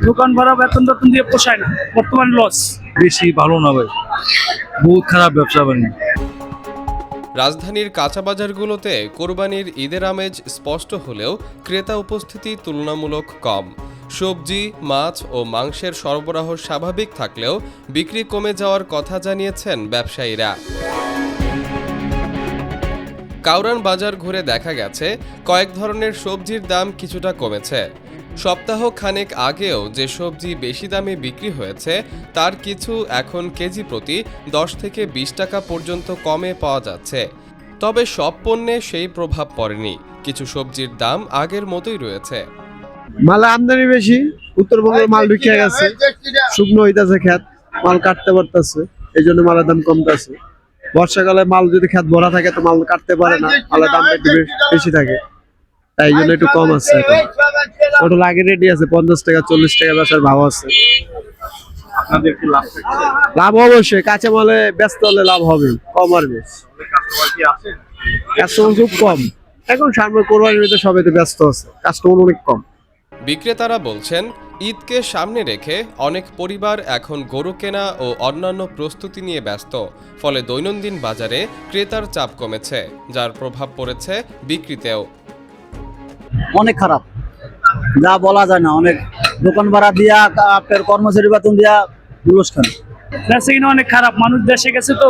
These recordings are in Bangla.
দোকান ভাড়া বেতন টেতন দিয়ে পোষায় না, বর্তমান লস। বেশি ভালো না ভাই, বহুত খারাপ ব্যবসা বাণিজ্য। রাজধানীর কাঁচা বাজারগুলোতে কোরবানির ঈদের আমেজ স্পষ্ট হলেও ক্রেতা উপস্থিতি তুলনামূলক কম। সবজি, মাছ ও মাংসের সরবরাহ স্বাভাবিক থাকলেও বিক্রি কমে যাওয়ার কথা জানিয়েছেন ব্যবসায়ীরা। কাউরান বাজার ঘুরে দেখা গেছে কয়েক ধরনের সবজির দাম কিছুটা কমেছে। সপ্তাহ খানেক আগেও যে সবজি বেশি দামে বিক্রি হয়েছে তার কিছু এখন কেজি প্রতি 10 থেকে 20 টাকা পর্যন্ত কমে পাওয়া যাচ্ছে। তবে সব পণ্যে সেই প্রভাব পড়েনি, কিছু সবজির দাম আগের মতোই রয়েছে। মাল আমদানি বেশি, উত্তরবঙ্গের মাল ঢুকে গেছে, শুকনো হইতেছে, খেত মাল কাটতে পারতেছে, এই জন্য মালের দাম কমতেছে। বর্ষাকালে মাল যদি খেত ভরা থাকে তো মাল কাটতে পারে না, মালের দাম একটু বেশি থাকে, তাই জন্য একটু কম আছে। ওটা আগে রেডি আছে 50 টাকা 40 টাকা বেচার ভাব আছে। লাভ অবশ্যই, কাঁচা মালে ব্যস্ত হলে লাভ হবে, কম আর বেশি। কাস্টমার খুব কম এখন, সামনে কোরবানির ভিতরে সবাই তো ব্যস্ত আছে, কাস্টমার অনেক কম। বিক্রেতারা বলছেন ঈদকে সামনে রেখে অনেক পরিবার এখন গরু কেনা ও অন্যান্য প্রস্তুতি নিয়ে ব্যস্ত, ফলে দৈনন্দিন বাজারে ক্রেতার চাপ কমেছে, যার প্রভাব পড়েছে বিক্রিতেও। অনেক খারাপ, যা বলা যায় না। অনেক দোকান ভাড়া দিয়া, আপনার কর্মচারী বেতন দিয়া গুলস্থান। দেশে কিনা অনেক খারাপ, মানুষ দেশে গেছে তো,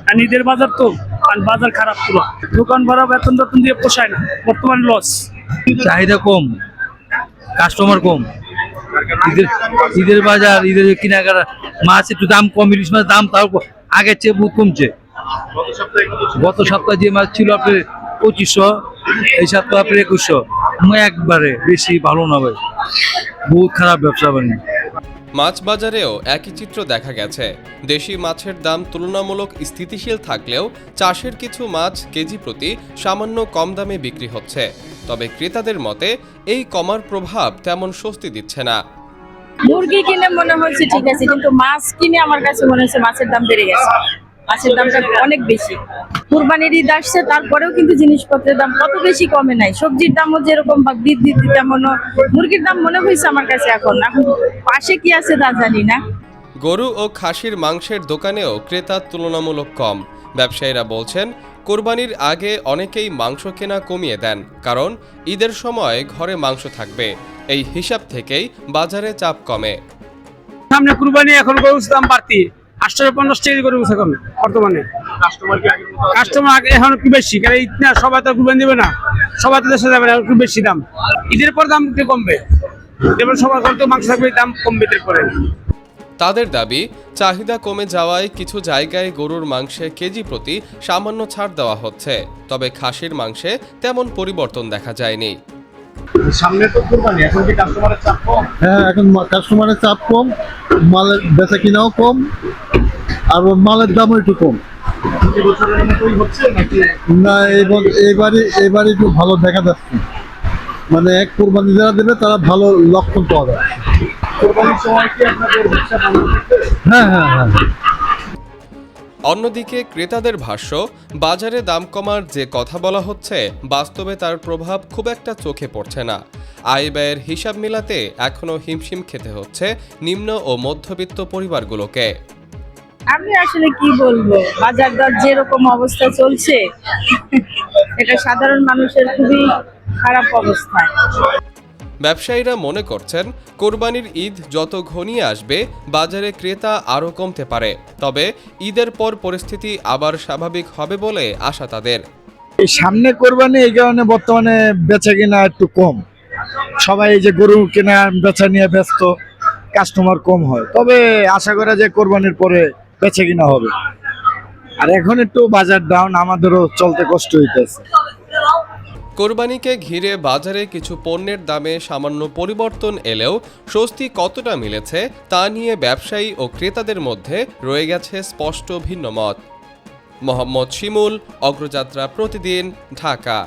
আর ঈদের বাজার তো, আর বাজার খারাপ পুরো। দোকান ভাড়া বেতন টেতন দিয়ে পোষায় না, বর্তমান লস। চাহিদা কম, কাস্টমার কম। ঈদের বাজার, ঈদের কেনাকাটা, মাছ একটু দাম কম, ইলিশ মাছ দাম তাও আগের চেয়ে বহুত কমছে। গত সপ্তাহে যে মাছ ছিল আপনার 2500, এই সপ্তাহে আপনার 2100। একবারে বেশি ভালো না ভাই, বহুত খারাপ ব্যবসা বাণিজ্য। মাছ বাজারেও একই চিত্র দেখা গেছে। দেশি মাছের দাম তুলনামূলক স্থিতিশীল থাকলেও চাষের কিছু মাছ কেজি প্রতি সামান্য কম দামে বিক্রি হচ্ছে। তবে ক্রেতাদের মতে এই কমার প্রভাব তেমন স্বস্তি দিচ্ছে না। মুরগি কিনে মনে হচ্ছে ঠিক আছে, কিন্তু মাছ কিনে আমার কাছে মনে হচ্ছে মাছের দাম বেড়ে গেছে। মাছের দামটা অনেক বেশি। কুরবানির ঈদ আসছে, তারপরেও কিন্তু জিনিসপত্রের দাম কত বেশি কমে নাই। সবজির দামও যেরকম বৃদ্ধি, তেমনও মুরগির দাম মনে হয়েছে আমার কাছে এখন পাশে কি আছে তা জানি না। গরু ও খাসির মাংসের দোকানেও ক্রেতা তুলনামূলক কম। ব্যবসায়ীরা বলছেন কোরবানির আগে অনেকেই মাংস কেনা কমিয়ে দেন, কারণ ঈদের সময় ঘরে মাংস থাকবে। এই হিসাব থেকেই বাজারে চাপ কমে। সামনে কুরবানি, এখন গরুর দাম বাড়তি, 850 টাকা গরু এখন বর্তমানে। কাস্টমার এখন একটু বেশি, কারণ ঈদ না, সবাই তো কুরবানি দেবে না, সবাই তো দেশে যাবে না, একটু বেশি দাম। ঈদের পর দাম একটু কমবে, যেমন সবার ঘরে তো মাংস থাকবে, দাম কমবে ঈদের পরে। তাদের দাবি, চাহিদা কমে যাওয়ায় কিছু জায়গায় গরুর মাংসে কেজি প্রতি সামান্য ছাড় দেওয়া হচ্ছে, তবে খাসির মাংসে তেমন পরিবর্তন দেখা যায়নি। সামনে তো কুরবানি, এখন কি কাস্টমারের চাপ কম? হ্যাঁ, এখন কাস্টমারের চাপ কম, মালের বেচা কিনাও কম, আর মালের দামও একটু কম। বছরের মতোই হচ্ছে নাকি? না, এবারে একটু ভালো দেখা যাচ্ছে, মানে এক কোরবানি যারা দেবে তারা ভালো লক্ষণ পাওয়া যায়। কুরবানির সময় কি আপনাদের ব্যবসা ভালো হচ্ছে? হ্যাঁ হ্যাঁ হ্যাঁ। অন্যদিকে ক্রেতাদের ভাষ্য, বাজারে দাম কমার যে কথা বলা হচ্ছে, বাস্তবে তার প্রভাব খুব একটা চোখে পড়ছে না। আয় ব্যয়ের হিসাব মেলাতে এখনও হিমশিম খেতে হচ্ছে নিম্ন ও মধ্যবিত্ত পরিবারগুলোকে। আমি আসলে কি বলবো, বাজার দর যেরকম অবস্থা চলছে, এটা সাধারণ মানুষের খুবই খারাপ অবস্থায়। ব্যবসায়ীরা মনে করছেন কোরবানির ঈদ যত ঘনিয়ে আসবে বাজারে ক্রেতা আরও কমতে পারে, তবে ঈদের পর পরিস্থিতি আবার স্বাভাবিক হবে বলে আশা তাদের। এই সামনে কোরবানি, এই কারণে বর্তমানে বেচা কিনা একটু কম, সবাই এই যে গরু কেনা বেচা নিয়ে ব্যস্ত, কাস্টমার কম হয়। তবে আশা করা যায় কোরবানির পরে বেচা কিনা হবে। আর এখন একটু বাজার ডাউন, আমাদেরও চলতে কষ্ট হইতেছে। কোরবানিকে ঘিরে বাজারে কিছু পণ্যের দামে সামান্য পরিবর্তন এলেও স্বস্তি কতটা মিলেছে তা নিয়ে ব্যবসায়ী ও ক্রেতাদের মধ্যে রয়ে গেছে স্পষ্ট ভিন্ন মত। মোহাম্মদ শিমুল, অগ্রযাত্রা প্রতিদিন, ঢাকা।